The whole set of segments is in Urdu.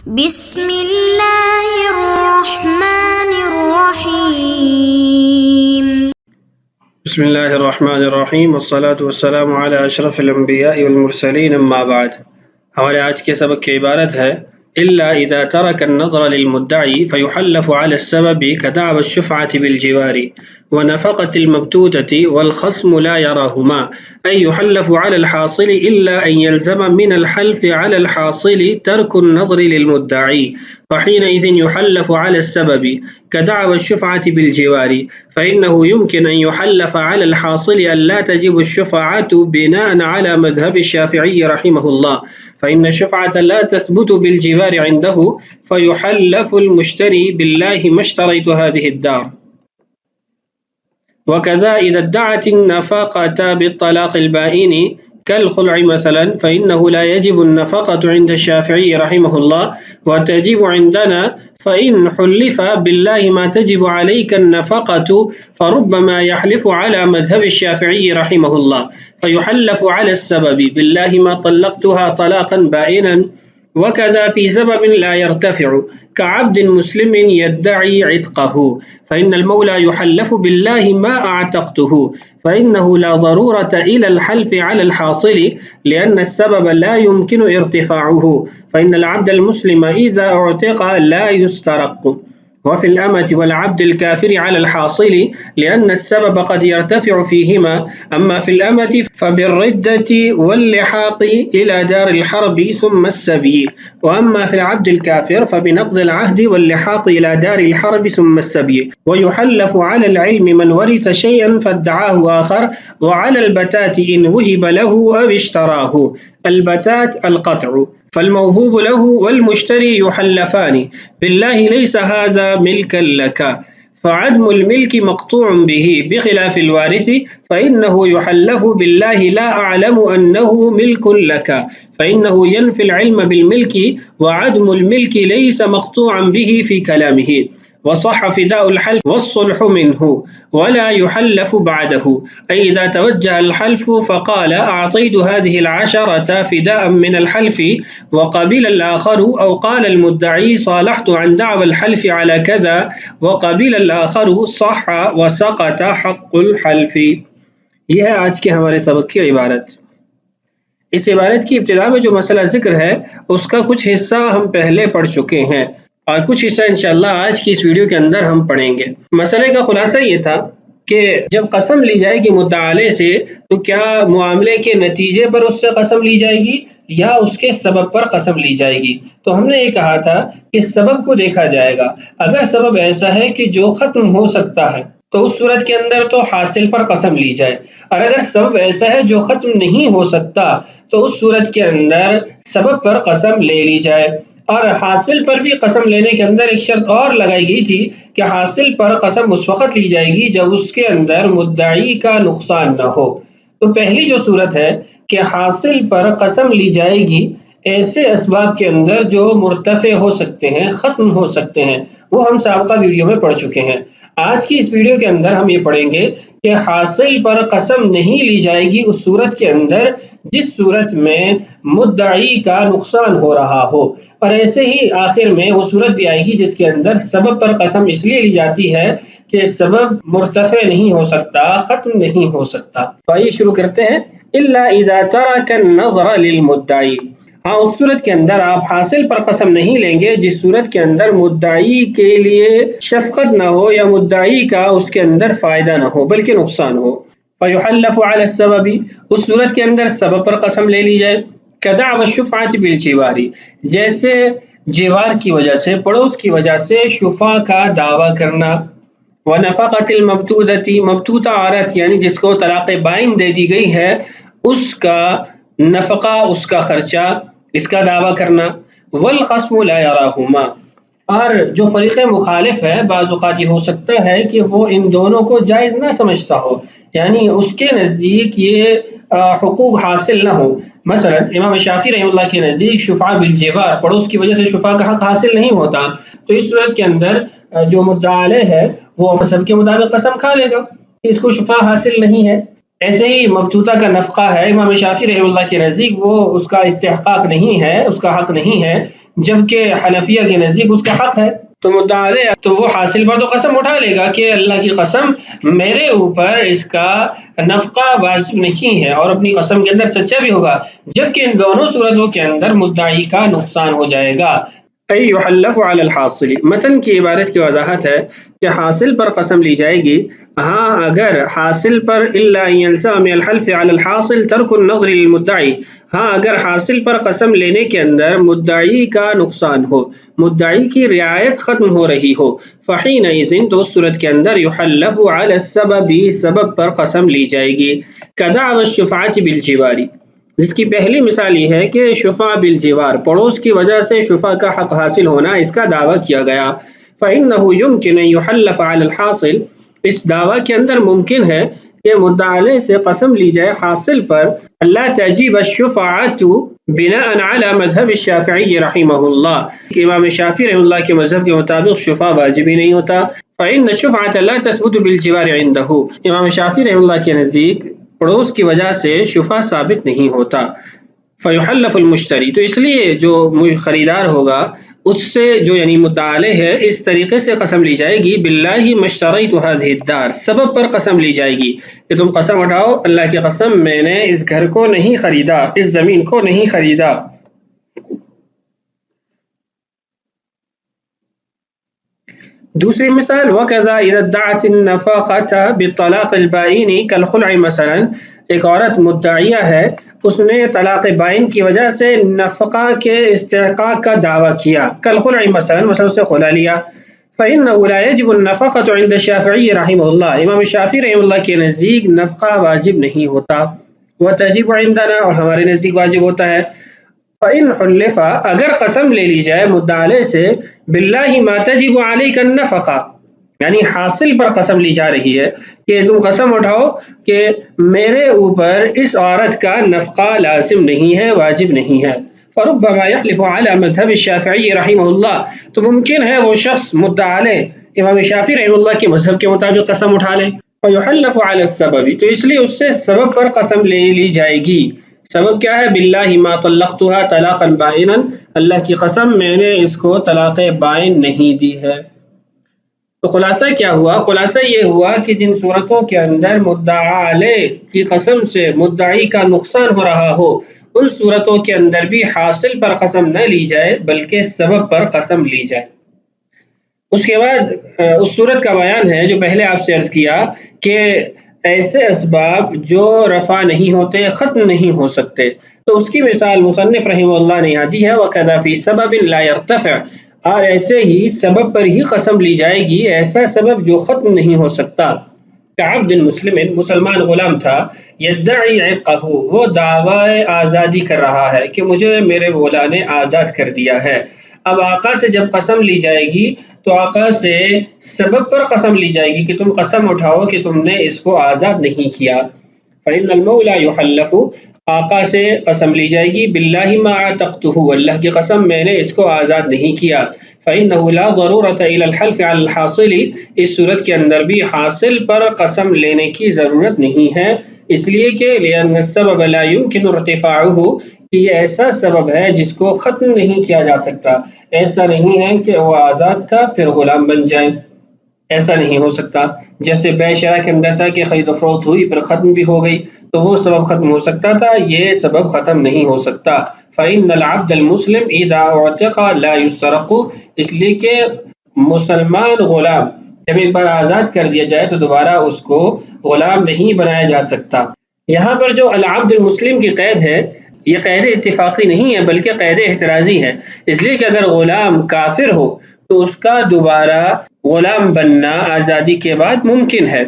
بسم اللہ الرحمن الرحیم بسم اللہ الرحمن الرحیم والصلاة والسلام علی اشرف الانبیاء والمرسلین اما بعد۔ ہمارے آج کے سبق کی عبارت ہے الا اذا ترك النظر للمدعی فيحلف على السبب كدعوى الشفعة بالجوار ونفقة المبتوتة والخصم لا يراهما، أي يحلف على الحاصل إلا أن يلزم من الحلف على الحاصل ترك النظر للمدعي، فحينئذ يحلف على السبب كدعوى الشفعة بالجوار، فإنه يمكن أن يحلف على الحاصل أن لا تجب الشفعة بناء على مذهب الشافعي رحمه الله، فإن الشفعة لا تثبت بالجوار عنده، فيحلف المشتري بالله ما اشتريت هذه الدار. وكذا إذا ادعت النفقة بالطلاق البائن كالخلع مثلا فإنه لا يجب النفقة عند الشافعي رحمه الله وتجب عندنا، فإن حلف بالله ما تجب عليك النفقة فربما يحلف على مذهب الشافعي رحمه الله، فيحلف على السبب بالله ما طلقتها طلاقا بائنا، وكذا في سبب لا يرتفع كعبد مسلم يدعي عتقه، فإن المولى يحلف بالله ما أعتقته، فإنه لا ضرورة إلى الحلف على الحاصل لأن السبب لا يمكن ارتفاعه، فإن العبد المسلم إذا اعتق لا يسترق، وفي الأمة والعبد الكافر على الحاصل لأن السبب قد يرتفع فيهما، أما في الأمة فبالردة واللحاق إلى دار الحرب ثم السبي، وأما في العبد الكافر فبنقض العهد واللحاق إلى دار الحرب ثم السبي، ويحلف على العلم من ورث شيئا فادعاه آخر، وعلى البتات إن وهب له أو اشتراه، البتات القطع، فالموهوب له والمشتري يحلفان بالله ليس هذا ملكا لك، فعدم الملك مقطوع به بخلاف الوارث فإنه يحلف بالله لا أعلم أنه ملك لك، فإنه ينفي العلم بالملك، وعدم الملك ليس مقطوعا به في كلامه، وصح فداء الحلف والصلح منه ولا يحلف بعده، أي إذا توجه الحلف فقال أعطيت هذه 10 فداء من الحلف وقبل الآخر، أو قال المدعي صالحت عن دعوى الحلف على كذا وقبل الآخر صح وسقط حق الحلف۔ یہ ہے آج کے ہمارے سبق کی عبارت۔ اس عبارت کی ابتدا میں جو مسئلہ ذکر ہے اس کا کچھ حصہ ہم پہلے پڑھ چکے ہیں اور کچھ حصہ انشاءاللہ آج کی اس ویڈیو کے اندر ہم پڑھیں گے۔ مسئلے کا خلاصہ یہ تھا کہ جب قسم لی جائے گی مدعا علیہ سے تو کیا معاملے کے نتیجے پر اس سے قسم لی جائے گی یا اس کے سبب پر قسم لی جائے گی؟ تو ہم نے یہ کہا تھا کہ سبب کو دیکھا جائے گا۔ اگر سبب ایسا ہے کہ جو ختم ہو سکتا ہے تو اس صورت کے اندر تو حاصل پر قسم لی جائے، اور اگر سبب ایسا ہے جو ختم نہیں ہو سکتا تو اس صورت کے اندر سبب پر قسم لے لی جائے۔ اور حاصل پر بھی قسم لینے کے اندر ایک شرط اور لگائی گئی تھی کہ حاصل پر قسم اس وقت لی جائے گی جب اس کے اندر مدعی کا نقصان نہ ہو۔ تو پہلی جو صورت ہے کہ حاصل پر قسم لی جائے گی ایسے اسباب کے اندر جو مرتفع ہو سکتے ہیں، ختم ہو سکتے ہیں، وہ ہم سابقہ ویڈیو میں پڑھ چکے ہیں۔ آج کی اس ویڈیو کے اندر ہم یہ پڑھیں گے کہ حاصل پر قسم نہیں لی جائے گی اس صورت کے اندر جس صورت میں مدعی کا نقصان ہو رہا ہو، اور ایسے ہی آخر میں وہ صورت بھی آئے گی جس کے اندر سبب پر قسم اس لیے لی جاتی ہے کہ سبب مرتفع نہیں ہو سکتا، ختم نہیں ہو سکتا۔ تو آئیے شروع کرتے ہیں۔ الا اذا ترك النظر للمدعی، ہاں اس صورت کے اندر آپ حاصل پر قسم نہیں لیں گے جس صورت کے اندر مدعی کے لیے شفقت نہ ہو یا مدعی کا اس کے اندر فائدہ نہ ہو بلکہ نقصان ہو۔ فيحلف على السبب، اس صورت کے اندر سبب پر قسم لے لی جائے۔ كدعوى الشفعة بالجوار، جیسے جیوار کی وجہ سے، پڑوس کی وجہ سے شفا کا دعویٰ کرنا۔ ونفقة المبتودة، مبتوتہ عورت یعنی جس کو طلاق بائن دے دی گئی ہے اس کا نفقہ، اس کا خرچہ، اس کا دعویٰ کرنا۔ والخصم لا يراهما، اور جو فریق مخالف ہے بعض اوقات یہ ہو سکتا ہے کہ وہ ان دونوں کو جائز نہ سمجھتا ہو، یعنی اس کے نزدیک یہ حقوق حاصل نہ ہو۔ مثلا امام شافعی رحمہ اللہ کے نزدیک شفاء بالجوار، پڑوس کی وجہ سے شفاء کا حق حاصل نہیں ہوتا، تو اس صورت کے اندر جو مدعا علیہ ہے وہ مذہب کے مطابق قسم کھا لے گا کہ اس کو شفاء حاصل نہیں ہے۔ ایسے ہی مبتوتہ کا نفقہ ہے، امام شافعی رحمہ اللہ کے نزدیک وہ اس کا استحقاق نہیں ہے، اس کا حق نہیں ہے، جبکہ حنفیہ کے نزدیک اس کا حق ہے، تو مدعا علیہ تو وہ حاصل پر تو قسم اٹھا لے گا کہ اللہ کی قسم میرے اوپر اس کا نفقہ واجب نہیں ہے، اور اپنی قسم کے اندر سچا بھی ہوگا، جبکہ ان دونوں صورتوں کے اندر مدعی کا نقصان ہو جائے گا۔ ای یحلف علی الحاصل، متن کی عبارت کی وضاحت ہے کہ حاصل پر قسم لی جائے گی، ہاں اگر حاصل پر الا ان یلزم من الحلف علی الحاصل ترک النظر للمدعی، ہاں اگر حاصل پر قسم لینے کے اندر مدعی کا نقصان ہو، مدعی کی رعایت ختم ہو رہی ہو، فحینئذ تو اس صورت کے اندر یحلف علی السبب، سبب پر قسم لی جائے گی، کدعوی الشفاعۃ بالجوار، جس کی پہلی مثال یہ ہے کہ شفاع بالجوار، پڑوس کی وجہ سے شفاع کا حق حاصل ہونا، اس کا دعویٰ کیا گیا۔ فإنه يمكن أن يحلف على الحاصل، اس دعویٰ کے اندر ممکن ہے کہ مدعا علیہ سے قسم لی جائے حاصل پر، اللہ تجیب الشفاعۃ بناء على مذہب الشافعی رحمہ اللہ، کہ امام شافعی رحمہ اللہ کے مذہب کے مطابق شفاع واجب ہی نہیں ہوتا، فإن الشفاعۃ لا تثبت بالجوار عنده، امام شافعی رحمہ اللہ کے نزدیک پڑوس کی وجہ سے شفاع ثابت نہیں ہوتا۔ فیحلف المشتری، تو اس لیے جو خریدار ہوگا اس سے جو یعنی مدعا علیہ ہے، اس طریقے سے قسم لی جائے گی، باللہ ما اشتریت هذه الدار، سبب پر قسم لی جائے گی کہ تم قسم اٹھاؤ اللہ کی قسم میں نے اس گھر کو نہیں خریدا، اس زمین کو نہیں خریدا۔ دوسری مثال، وَكَذَا إِذَا ادَّعَتِ النَّفَقَةَ بِالطَّلَاقِ الْبَائِنِ كَالْخُلْعِ، مثلا ایک عورت مدعیہ ہے، اس نے طلاق بائن کی وجہ سے نفقہ کے استحقاق کا دعویٰ کیا، کالخلع مثلا اس سے خلا لیا، فإنه لا يجب النفقة عند الشافعی رحمہ اللہ، امام شافعی رحمہ اللہ کے نزدیک نفقہ واجب نہیں ہوتا، وتجب عندنا، اور ہمارے نزدیک واجب ہوتا ہے۔ فإن حلف، اگر قسم لے لی جائے مدعا علیہ سے، باللہ ما تجب علیک النفقہ، یعنی حاصل پر قسم لی جا رہی ہے کہ تم قسم اٹھاؤ کہ میرے اوپر اس عورت کا نفقہ لازم نہیں ہے، واجب نہیں ہے، فربما یحلف علی مذہب الشافعی رحمہ اللہ، تو ممکن ہے وہ شخص مدعا علیہ امام شافعی رحمہ اللہ کے مذہب کے مطابق قسم اٹھا لے، فیحلف علی السبب، تو اس لیے اس سے سبب پر قسم لے لی جائے گی۔ سبب کیا ہے؟ باللہ ما طلقتها طلاقا بائنا، اللہ کی قسم میں نے اس کو طلاق بائن نہیں دی ہے۔ تو خلاصہ کیا ہوا؟ خلاصہ یہ ہوا کہ جن صورتوں کے اندر مدعا علیہ کی قسم سے مدعی کا نقصان ہو رہا ہو، ان صورتوں کے اندر بھی حاصل پر قسم نہ لی جائے بلکہ سبب پر قسم لی جائے۔ اس کے بعد اس صورت کا بیان ہے جو پہلے آپ سے عرض کیا کہ ایسے اسباب جو رفع نہیں ہوتے، ختم نہیں ہو سکتے، تو اس کی مثال مصنف رحمہ اللہ نے یہاں دی ہے، وَكَذَا فِي سَبَبٍ لَا يَرْتَفِعُ، اور ایسے ہی سبب پر ہی قسم لی جائے گی، ایسا سبب جو ختم نہیں ہو سکتا۔ کعبد مسلم، مسلمان غلام تھا، یدعی عقہ، وہ دعوی آزادی کر رہا ہے کہ مجھے میرے مولا نے آزاد کر دیا ہے۔ اب آقا سے جب قسم لی جائے گی تو آقا سے سبب پر قسم لی جائے گی کہ تم قسم اٹھاؤ کہ تم نے اس کو آزاد نہیں کیا۔ فإن المولى يحلف، آقا سے قسم لی جائے گی، باللہ ما اعتقتہ، اللہ کی قسم میں نے اس کو آزاد نہیں کیا۔ فإنه لا ضرورة إلى الحلف على الحاصل، اس صورت کے اندر بھی حاصل پر قسم لینے کی ضرورت نہیں ہے، اس لیے کہ لأن السبب لا يمكن ارتفاعه، کہ یہ ایسا سبب ہے جس کو ختم نہیں کیا جا سکتا، ایسا نہیں ہے کہ وہ آزاد تھا پھر غلام بن جائے، ایسا نہیں ہو سکتا۔ جیسے بے شرع کے اندر تھا کہ خرید و فروخت ہوئی پھر ختم بھی ہو گئی، تو وہ سبب ختم ہو سکتا تھا، یہ سبب ختم نہیں ہو سکتا۔ فإن العبد المسلم اذا اعتق لا يسرق، اس لیے کہ مسلمان غلام جب ایک بار آزاد کر دیا جائے تو دوبارہ اس کو غلام نہیں بنایا جا سکتا۔ یہاں پر جو العبد المسلم کی قید ہے، یہ قید اتفاقی نہیں ہے بلکہ قید احترازی ہے، اس لیے کہ اگر غلام کافر ہو تو اس کا دوبارہ غلام بننا آزادی کے بعد ممکن ہے،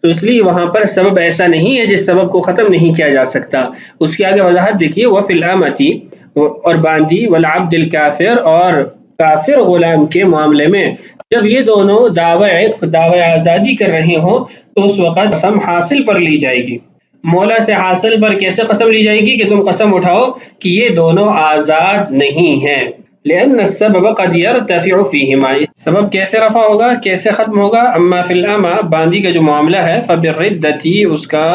تو اس لیے وہاں پر سبب ایسا نہیں ہے جس سبب کو ختم نہیں کیا جا سکتا۔ اس کی آگے وضاحت دیکھیے، وفی الامتی، اور باندی، والعبد الکافر، اور کافر غلام کے معاملے میں جب یہ دونوں دعوی عتق، دعوی آزادی کر رہے ہوں تو اس وقت قسم حاصل پر لی جائے گی۔ مولا سے حاصل پر کیسے قسم لی جائے گی کہ تم قسم اٹھاؤ کہ یہ دونوں آزاد نہیں ہیں، لأن السبب قد يرتفع فيهما، سبب کیسے رفع ہوگا، کیسے ختم ہوگا، اما فی الامہ، باندی کا جو معاملہ ہے، فبالردتی، اس کا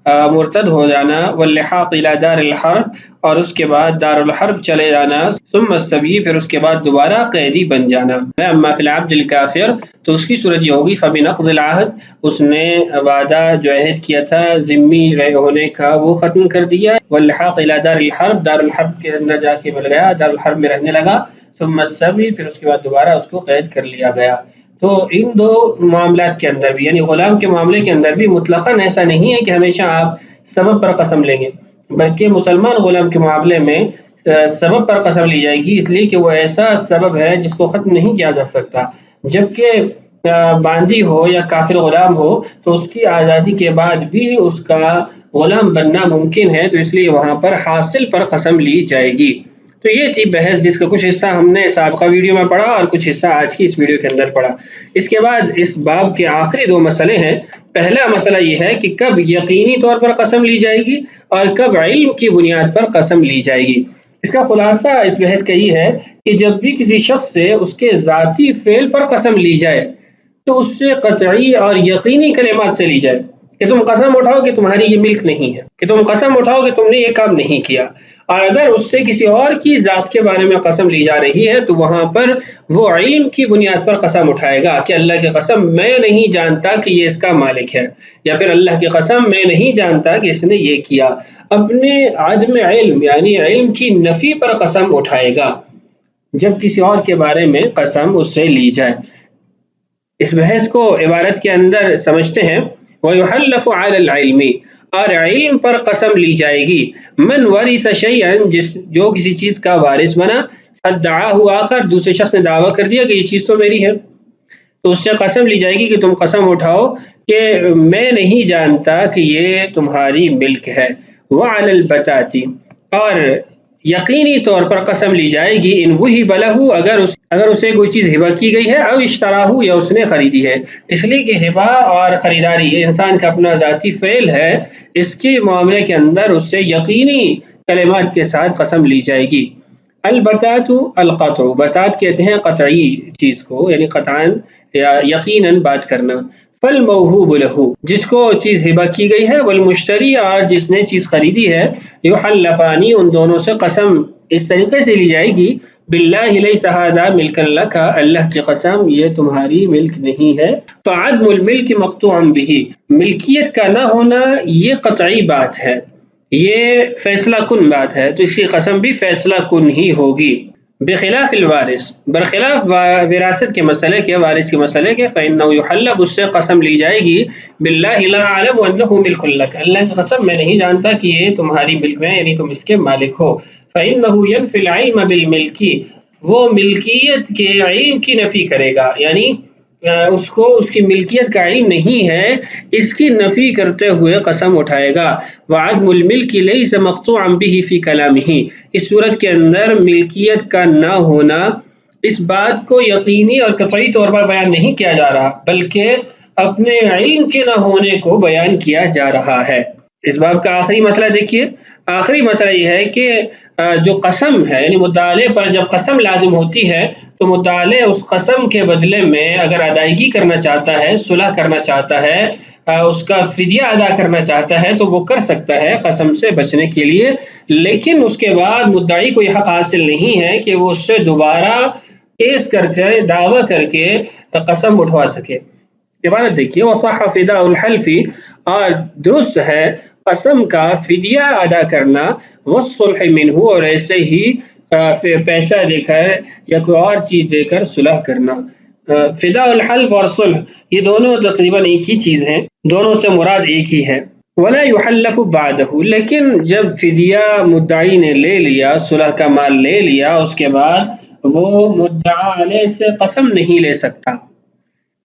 مرتد ہو جانا، واللحاق الى دار الحرب، اور اس کے بعد دار الحرب چلے جانا، ثم السبی، پھر اس کے بعد دوبارہ قیدی بن جانا۔ اما فی العبد الکافر، تو اس کی صورت یہ ہوگی فبنقض العہد، اس نے وعدہ جو عہد کیا تھا ذمی ہونے کا وہ ختم کر دیا، واللحاق الى دار الحرب، دار الحرب کے اندر جا کے مل گیا، دار الحرب میں رہنے لگا، ثم السبی، پھر اس کے بعد دوبارہ اس کو قید کر لیا گیا۔ تو ان دو معاملات کے اندر بھی، یعنی غلام کے معاملے کے اندر بھی مطلقاً ایسا نہیں ہے کہ ہمیشہ آپ سبب پر قسم لیں گے، بلکہ مسلمان غلام کے معاملے میں سبب پر قسم لی جائے گی، اس لیے کہ وہ ایسا سبب ہے جس کو ختم نہیں کیا جا سکتا۔ جبکہ باندی ہو یا کافر غلام ہو تو اس کی آزادی کے بعد بھی اس کا غلام بننا ممکن ہے، تو اس لیے وہاں پر حاصل پر قسم لی جائے گی۔ تو یہ تھی بحث، جس کا کچھ حصہ ہم نے سابقہ ویڈیو میں پڑھا اور کچھ حصہ آج کی اس ویڈیو کے اندر پڑھا۔ اس کے بعد اس باب کے آخری دو مسئلے ہیں۔ پہلا مسئلہ یہ ہے کہ کب یقینی طور پر قسم لی جائے گی اور کب علم کی بنیاد پر قسم لی جائے گی۔ اس کا خلاصہ اس بحث کا یہ ہے کہ جب بھی کسی شخص سے اس کے ذاتی فعل پر قسم لی جائے تو اس سے قطعی اور یقینی کلمات سے لی جائے کہ تم قسم اٹھاؤ کہ تمہاری یہ ملک نہیں ہے، کہ تم قسم اٹھاؤ کہ تم نے یہ کام نہیں کیا۔ اور اگر اس سے کسی اور کی ذات کے بارے میں قسم لی جا رہی ہے تو وہاں پر وہ علم کی بنیاد پر قسم اٹھائے گا کہ اللہ کی قسم میں نہیں جانتا کہ یہ اس کا مالک ہے، یا پھر اللہ کی قسم میں نہیں جانتا کہ اس نے یہ کیا۔ اپنے عدم علم یعنی علم کی نفی پر قسم اٹھائے گا جب کسی اور کے بارے میں قسم اس سے لی جائے۔ اس بحث کو عبارت کے اندر سمجھتے ہیں، وَيُحَلَّفُ عَلَى الْعِلْمِ، اور علم پر قسم لی جائے گی، من ورث شیئا، جو کسی چیز کا وارث بنا، فادعاہ آخر، دوسرے شخص نے دعویٰ کر دیا کہ یہ چیز تو میری ہے، تو اس سے قسم لی جائے گی کہ تم قسم اٹھاؤ کہ میں نہیں جانتا کہ یہ تمہاری ملک ہے۔ وعلی البتاتی، اور یقینی طور پر قسم لی جائے گی، ان وہب لہ، اگر اسے کوئی چیز ہبہ کی گئی ہے، او اشتراہ، یا اس نے خریدی ہے، اس لیے کہ ہبہ اور خریداری یہ انسان کا اپنا ذاتی فعل ہے، اس کے معاملے کے اندر اس سے یقینی کلمات کے ساتھ قسم لی جائے گی۔ البتات القطع، بتات کہتے ہیں قطعی چیز کو، یعنی قطعاً یا یقیناً بات کرنا۔ فالموہوب لہ، جس کو چیز ہبہ کی گئی ہے، والمشتری، اور جس نے چیز خریدی ہے، یحلفانی، ان دونوں سے قسم اس طریقے سے لی جائے گی، باللہ لیس ھذا ملکا لک، اللہ کی قسم یہ تمہاری ملک نہیں ہے۔ فعدم الملک مقطوع بہ، ملکیت کا نہ ہونا یہ قطعی بات ہے، یہ فیصلہ کن بات ہے، تو اس کی قسم بھی فیصلہ کن ہی ہوگی۔ بخلاف الوارث، برخلاف وراثت کے مسئلے کے، وارث کے مسئلے کے، فإنه يحلف، اس سے قسم لی جائے گی، باللہ لا اعلم انه ملک لک، اللہ کی قسم میں نہیں جانتا کہ یہ تمہاری ملک میں، یعنی تم اس کے مالک ہو۔ فإنه ينفي العلم بالملک، وہ ملکیت کے علم کی نفی کرے گا، یعنی اس کو اس کی ملکیت کا علم نہیں ہے، اس کی نفی کرتے ہوئے قسم اٹھائے گا۔ وعدم الملک لیس مقطوعا به فی کلامہ، اس صورت کے اندر ملکیت کا نہ ہونا اس بات کو یقینی اور قطعی طور پر بیان نہیں کیا جا رہا، بلکہ اپنے علم کے نہ ہونے کو بیان کیا جا رہا ہے۔ اس باب کا آخری مسئلہ دیکھیے، آخری مسئلہ یہ ہے کہ جو قسم ہے، یعنی مدعا پر جب قسم لازم ہوتی ہے تو مدعا اس قسم کے بدلے میں اگر ادائیگی کرنا چاہتا ہے، صلح کرنا چاہتا ہے، اس کا فدیہ ادا کرنا چاہتا ہے تو وہ کر سکتا ہے قسم سے بچنے کے لیے، لیکن اس کے بعد مدعی کو یہ حق حاصل نہیں ہے کہ وہ اس سے دوبارہ کیس کر کے، دعویٰ کر کے قسم اٹھوا سکے۔ عبارت دیکھیے، وصح فداء الحلف، اور درست ہے قسم کا فدیہ ادا کرنا، والصلح منہ، اور ایسے ہی پیسہ دے کر یا کوئی اور چیز دے کر صلح کرنا۔ فداء الحلف اور صلح یہ دونوں تقریباً ایک ہی چیز ہیں، دونوں سے مراد ایک ہی ہے۔ ولا يحلف بعدہ، لیکن جب فدیہ مدعی نے لے لیا، صلح کا مال لے لیا، اس کے بعد وہ مدعا علیہ سے قسم نہیں لے سکتا۔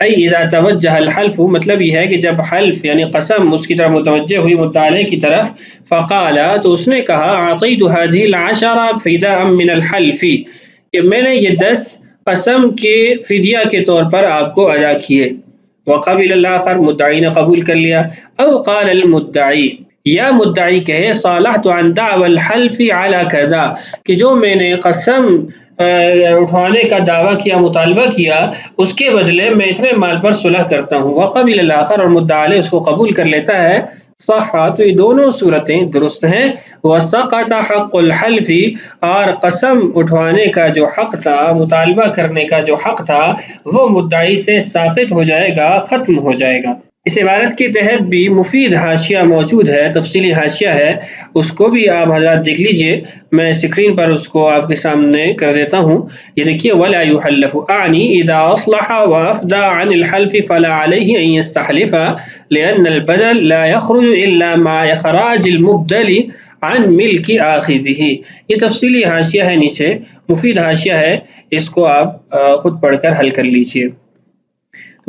ای اذا توجہ الحلف، مطلب یہ ہے کہ جب حلف یعنی قسم اس کی طرف متوجہ ہوئی مدعا علیہ کی طرف، فقال، تو اس نے کہا، اعطیت هذه العشر فداء من الحلف، کہ میں نے یہ 10 قسم کے فدیہ کے طور پر آپ کو ادا کیے۔ وقبل الاخر، مدعی نے قبول کر لیا۔ او قال المدعی، یا مدعی کہے، صالحت عن دعوى الحلف على كذا، کہ جو میں نے قسم اٹھوانے کا دعویٰ کیا، مطالبہ کیا، اس کے بدلے میں اتنے مال پر صلح کرتا ہوں۔ وقبل الاخر، اور مدعا علیہ اس کو قبول کر لیتا ہے، صحا، تو یہ دونوں صورتیں درست ہیں۔ وسقط حق الحلف، اور قسم اٹھوانے کا جو حق تھا، مطالبہ کرنے کا جو حق تھا، وہ مدعی سے ساقط ہو جائے گا، ختم ہو جائے گا۔ اس عبارت کے تحت بھی مفید حاشیہ موجود ہے، تفصیلی حاشیہ ہے، اس کو بھی آپ حضرات دیکھ لیجئے، میں اسکرین پر اس کو آپ کے سامنے کر دیتا ہوں۔ یہ دیکھیے، وَلَا يُحَلَّفُ أَعْنِي إِذَا أَصْلَحَ وَأَفْدَى عَنِ الْحَلْفِ فَلَا عَلَيْهِ أَن يَسْتَحْلِفَ لِأَنَّ الْبَدَلَ لَا يَخْرُجُ إِلَّا مَعَ إِخْرَاجِ الْمُبْدَلِ عَن مِلْكِ آخِذِهِ۔ یہ تفصیلی حاشیہ ہے، نیچے مفید حاشیہ ہے، اس کو آپ خود پڑھ کر حل کر لیجئے۔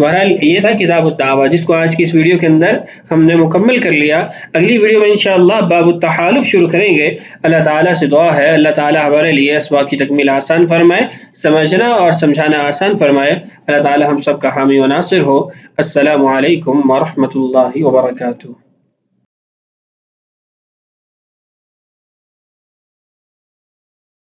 بہرحال یہ تھا کتاب الدعوہ، جس کو آج کی اس ویڈیو کے اندر ہم نے مکمل کر لیا۔ اگلی ویڈیو میں انشاءاللہ باب التحالف شروع کریں گے۔ اللہ تعالیٰ سے دعا ہے اللہ تعالیٰ ہمارے لیے اسباق کی تکمیل آسان فرمائے، سمجھنا اور سمجھانا آسان فرمائے۔ اللہ تعالیٰ ہم سب کا حامی و ناصر ہو۔ السلام علیکم ورحمۃ اللہ وبرکاتہ۔